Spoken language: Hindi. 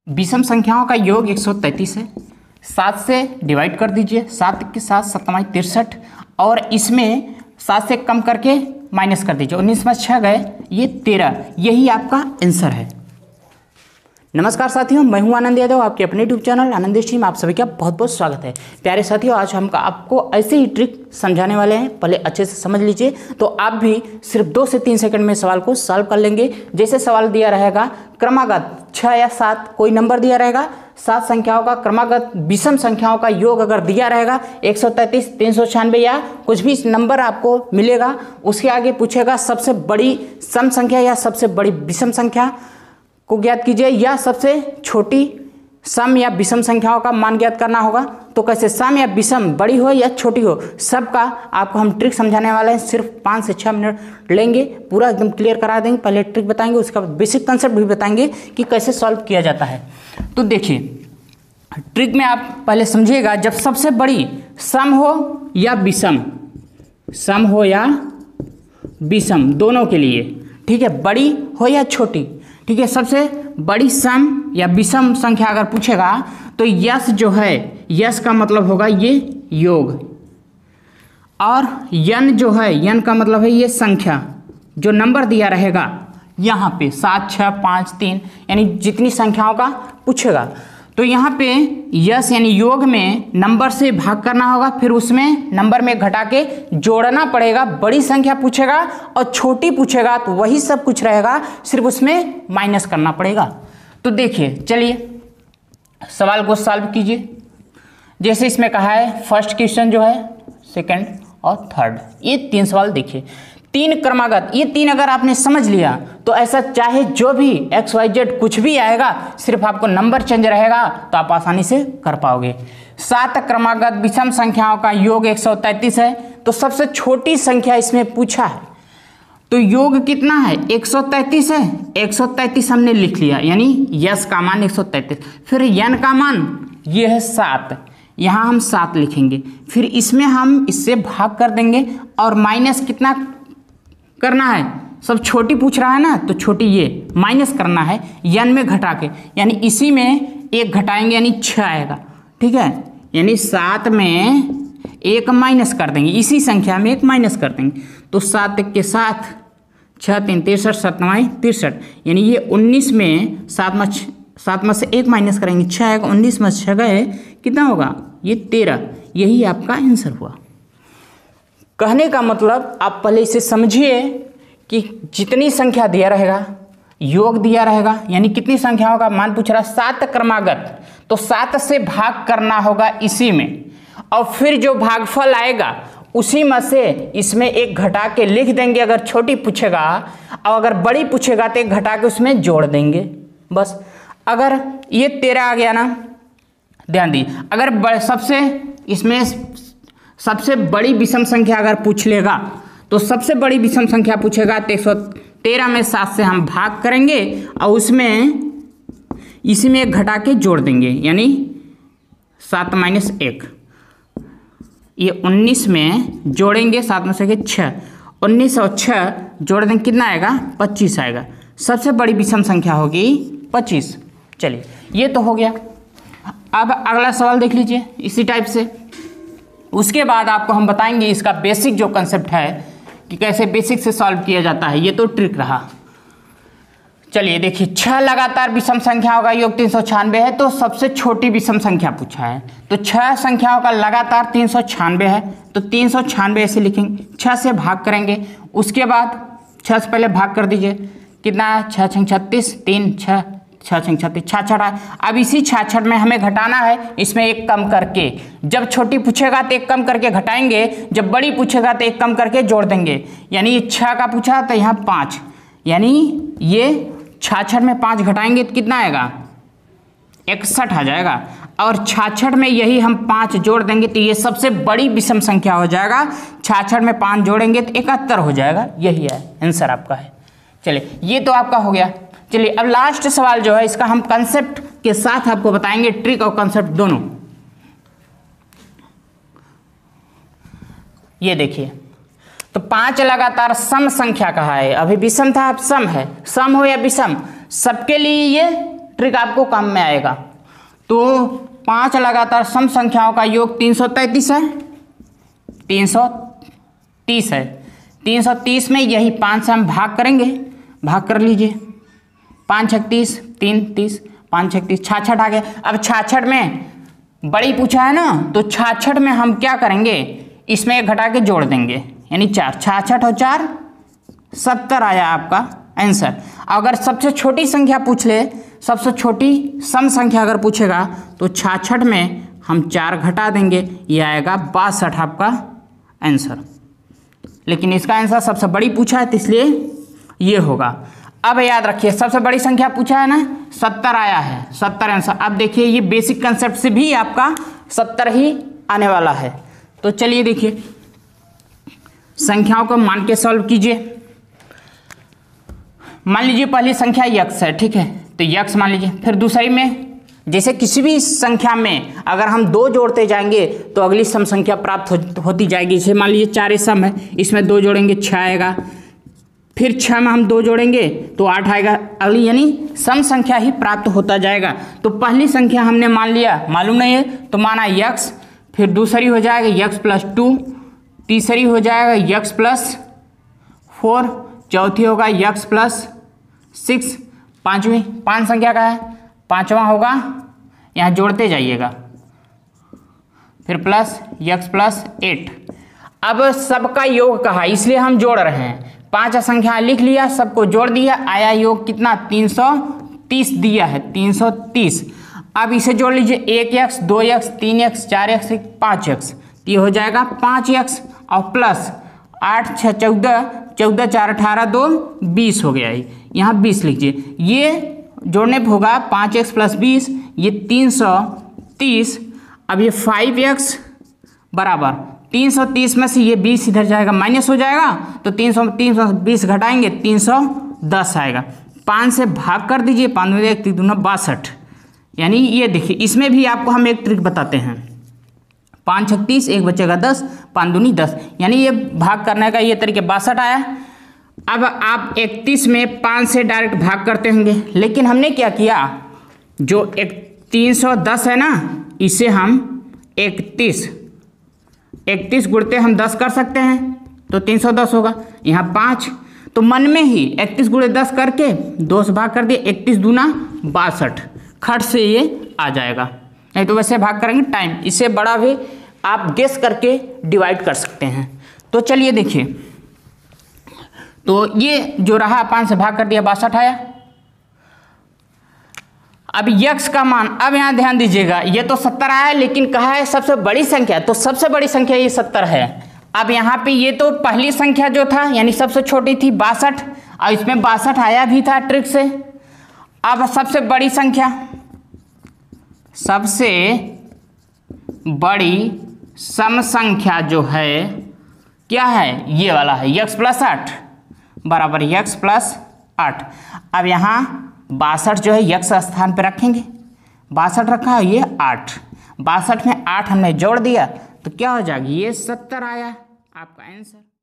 विषम संख्याओं का योग 133 है। 7 से डिवाइड कर दीजिए, 7 के साथ 7 63 और इसमें 7 से कम करके माइनस कर दीजिए, 19 में 6 गए, ये 13। यही आपका आंसर है। नमस्कार साथियों, मैं हूं आनंद यादव, आपके अपने यूट्यूब चैनल आनंद टीम आप सभी का बहुत बहुत स्वागत है। प्यारे साथियों, आज हम आपको ऐसे ही ट्रिक समझाने वाले हैं, पहले अच्छे से समझ लीजिए तो आप भी सिर्फ 2 से 3 सेकंड में सवाल को सॉल्व कर लेंगे। जैसे सवाल दिया रहेगा क्रमागत 6 या 7 कोई नंबर दिया रहेगा, 7 संख्याओं का क्रमागत विषम संख्याओं का योग अगर दिया रहेगा 133, 396 या कुछ भी नंबर आपको मिलेगा, उसके आगे पूछेगा सबसे बड़ी सम संख्या या सबसे बड़ी विषम संख्या को ज्ञात कीजिए या सबसे छोटी सम या विषम संख्याओं का मान ज्ञात करना होगा। तो कैसे सम या विषम बड़ी हो या छोटी हो, सबका आपको हम ट्रिक समझाने वाले हैं। सिर्फ 5 से 6 मिनट लेंगे, पूरा एकदम क्लियर करा देंगे। पहले ट्रिक बताएंगे, उसका बेसिक कंसेप्ट भी बताएंगे कि कैसे सॉल्व किया जाता है। तो देखिए, ट्रिक में आप पहले समझिएगा, जब सबसे बड़ी सम हो या विषम, सम हो या विषम दोनों के लिए, ठीक है, बड़ी हो या छोटी, ठीक है, सबसे बड़ी सम या विषम संख्या अगर पूछेगा तो यस जो है, यस का मतलब होगा ये योग, और यन जो है, यन का मतलब है ये संख्या, जो नंबर दिया रहेगा यहाँ पे 7, 6, 5, 3 यानी जितनी संख्याओं का पूछेगा तो यहाँ पे यस यानी योग में नंबर से भाग करना होगा, फिर उसमें नंबर में घटा के जोड़ना पड़ेगा। बड़ी संख्या पूछेगा और छोटी पूछेगा तो वही सब कुछ रहेगा, सिर्फ उसमें माइनस करना पड़ेगा। तो देखिए, चलिए सवाल को सॉल्व कीजिए। जैसे इसमें कहा है फर्स्ट क्वेश्चन जो है, सेकंड और थर्ड, ये 3 सवाल देखिए। 3 क्रमागत, ये 3 अगर आपने समझ लिया तो ऐसा चाहे जो भी XYZ कुछ भी आएगा, सिर्फ आपको नंबर चेंज रहेगा तो आप आसानी से कर पाओगे। 7 क्रमागत विषम संख्याओं का योग 133 है, तो सबसे छोटी संख्या इसमें पूछा है तो योग कितना है, 133 है। 133 हमने लिख लिया, यानी यस का मान 133, फिर यन का मान ये है 7, यहाँ हम 7 लिखेंगे, फिर इसमें हम इससे भाग कर देंगे और माइनस कितना करना है, सब छोटी पूछ रहा है ना, तो छोटी ये माइनस करना है यन में घटा के, यानी इसी में 1 घटाएंगे यानी 6 आएगा, ठीक है, यानी 7 में 1 माइनस कर देंगे, इसी संख्या में 1 माइनस कर देंगे, तो 7 के साथ 6 3 63, 7 9 63, यानी ये 19 में 7 में से 1 माइनस करेंगे, 6 आएगा, 19 में 6 गए, कितना होगा ये 13। यही आपका आंसर हुआ। कहने का मतलब आप पहले इसे समझिए कि जितनी संख्या दिया रहेगा, योग दिया रहेगा, यानी कितनी संख्याओं का मान पूछ रहा है, 7 क्रमागत, तो 7 से भाग करना होगा इसी में, और फिर जो भागफल आएगा उसी में से इसमें 1 घटा के लिख देंगे अगर छोटी पूछेगा, और अगर बड़ी पूछेगा तो 1 घटा के उसमें जोड़ देंगे बस। अगर ये 13 आ गया ना, ध्यान दी, अगर सबसे इसमें सबसे बड़ी विषम संख्या अगर पूछ लेगा तो सबसे बड़ी विषम संख्या पूछेगा तो 113 में 7 से हम भाग करेंगे और उसमें इसी में 1 घटा के जोड़ देंगे, यानी 7 माइनस 1, ये 19 में जोड़ेंगे, 7 में से 6, 19 और 6 जोड़ देंगे, कितना आएगा 25 आएगा। सबसे बड़ी विषम संख्या होगी 25। चलिए, ये तो हो गया। अब अगला सवाल देख लीजिए इसी टाइप से। उसके बाद आपको हम बताएंगे इसका बेसिक जो कंसेप्ट है कि कैसे बेसिक से सॉल्व किया जाता है, ये तो ट्रिक रहा। चलिए देखिए, 6 लगातार विषम संख्याओं का योग 396 है, तो सबसे छोटी विषम संख्या पूछा है, तो 6 संख्याओं का लगातार 396 है, तो 396 ऐसे लिखेंगे, 6 से भाग करेंगे, उसके बाद 6 से पहले भाग कर दीजिए, कितना है 6 6 36, 3 6 6 6 36, 66 है। अब इसी 66 में हमें घटाना है, इसमें 1 कम करके, जब छोटी पूछेगा तो 1 कम करके घटाएंगे, जब बड़ी पूछेगा तो 1 कम करके जोड़ देंगे, यानी ये 6 का पूछा तो यहाँ 5, यानी ये 66 में 5 घटाएंगे तो कितना आएगा 61 आ जाएगा, और 66 में यही हम 5 जोड़ देंगे तो ये सबसे बड़ी विषम संख्या हो जाएगा। 66 में 5 जोड़ेंगे तो 71 हो जाएगा, यही है आंसर आपका है। चलिए, ये तो आपका हो गया। चलिए, अब लास्ट सवाल जो है इसका हम कंसेप्ट के साथ आपको बताएंगे, ट्रिक और कंसेप्ट दोनों। ये देखिए, तो 5 लगातार सम संख्या कहा है, अभी विषम था अब सम है, सम हो या विषम सबके लिए ये ट्रिक आपको काम में आएगा। तो 5 लगातार सम संख्याओं का योग 333 है, 330 है। 330 में यही 5 से हम भाग करेंगे, भाग कर लीजिए। 5 छक 30, 3 30, 5 छक 30, 66 आ गया। अब 66 में बड़ी पूछा है ना, तो 66 में हम क्या करेंगे, इसमें एक घटा के जोड़ देंगे, यानी 4। 66 और 4 70 आया आपका आंसर। अगर सबसे छोटी संख्या पूछ ले, सबसे छोटी सम संख्या अगर पूछेगा तो 66 में हम 4 घटा देंगे, ये आएगा 62 आपका आंसर। लेकिन इसका आंसर सबसे बड़ी पूछा है तो इसलिए ये होगा। अब याद रखिए सबसे बड़ी संख्या पूछा है ना, 70 आया है, 70 आंसर। अब देखिए ये बेसिक कंसेप्ट से भी आपका 70 ही आने वाला है। तो चलिए देखिए संख्याओं को मान के सॉल्व कीजिए। मान लीजिए पहली संख्या यक्स है, ठीक है, तो यक्स मान लीजिए। फिर दूसरी में जैसे किसी भी संख्या में अगर हम 2 जोड़ते जाएंगे तो अगली सम संख्या प्राप्त होती जाएगी। जैसे मान लीजिए 4 सम है, इसमें 2 जोड़ेंगे 6 आएगा, फिर 6 में हम 2 जोड़ेंगे तो 8 आएगा, अगली यानी सम संख्या ही प्राप्त होता जाएगा। तो पहली संख्या हमने मान लिया, मालूम नहीं है तो माना यक्स, फिर दूसरी हो जाएगा यक्स प्लस 2, तीसरी हो जाएगा यक्स प्लस 4, चौथी होगा यक्स प्लस 6, पाँचवीं 5 संख्या का है, पाँचवां होगा, यहाँ जोड़ते जाइएगा, फिर प्लस यक्स प्लस 8। अब सबका योग कहा इसलिए हम जोड़ रहे हैं। 5 संख्या लिख लिया, सबको जोड़ दिया, आया योग कितना 330 दिया है, 330। अब इसे जोड़ लीजिए, 1x 2x 3x 4x 5x, ये हो जाएगा 5x और प्लस 8 6 14, 14 4 18 2 20 हो गया। यहाँ 20 लीजिए, ये जोड़ने पर होगा 5x प्लस 20, ये 330। अब ये 5x बराबर 330 में से ये 20 इधर जाएगा, माइनस हो जाएगा, तो 320 घटाएंगे 310 आएगा। 5 से भाग कर दीजिए, 5 में 1 3 2 62, यानी ये देखिए इसमें भी आपको हम एक ट्रिक बताते हैं। 5 छक 30, 1 बचेगा 10, 5 दूनी 10, यानी ये भाग करने का ये तरीके 62 आया। अब आप 31 में 5 से डायरेक्ट भाग करते होंगे, लेकिन हमने क्या किया, जो 310 है ना, इसे हम 31 गुणते हम 10 कर सकते हैं, तो 310 होगा। यहाँ 5, तो मन में ही 31 गुणे 10 करके 2 से भाग कर दिए, 31 दूना 62, खट से ये आ जाएगा। नहीं तो वैसे भाग करेंगे टाइम, इससे बड़ा भी आप गेस करके डिवाइड कर सकते हैं। तो चलिए देखिए, तो ये जो रहा 5 से भाग कर दिया 62 आया। अब यक्स का मान, अब यहाँ ध्यान दीजिएगा, ये तो 70 आया है, लेकिन कहा है सबसे बड़ी संख्या, तो सबसे बड़ी संख्या ये 70 है। अब यहाँ पे ये तो पहली संख्या जो था यानी सबसे छोटी थी 62, और इसमें 62 आया भी था ट्रिक से। अब सबसे बड़ी संख्या, सबसे बड़ी सम संख्या जो है क्या है, ये वाला है, यक्स प्लस 8 बराबर यक्स प्लस 8। अब यहाँ 62 जो है यक्स स्थान पे रखेंगे, 62 रखा है, ये 8, 62 में 8 हमने जोड़ दिया तो क्या हो जाएगा, ये 70 आया आपका आंसर।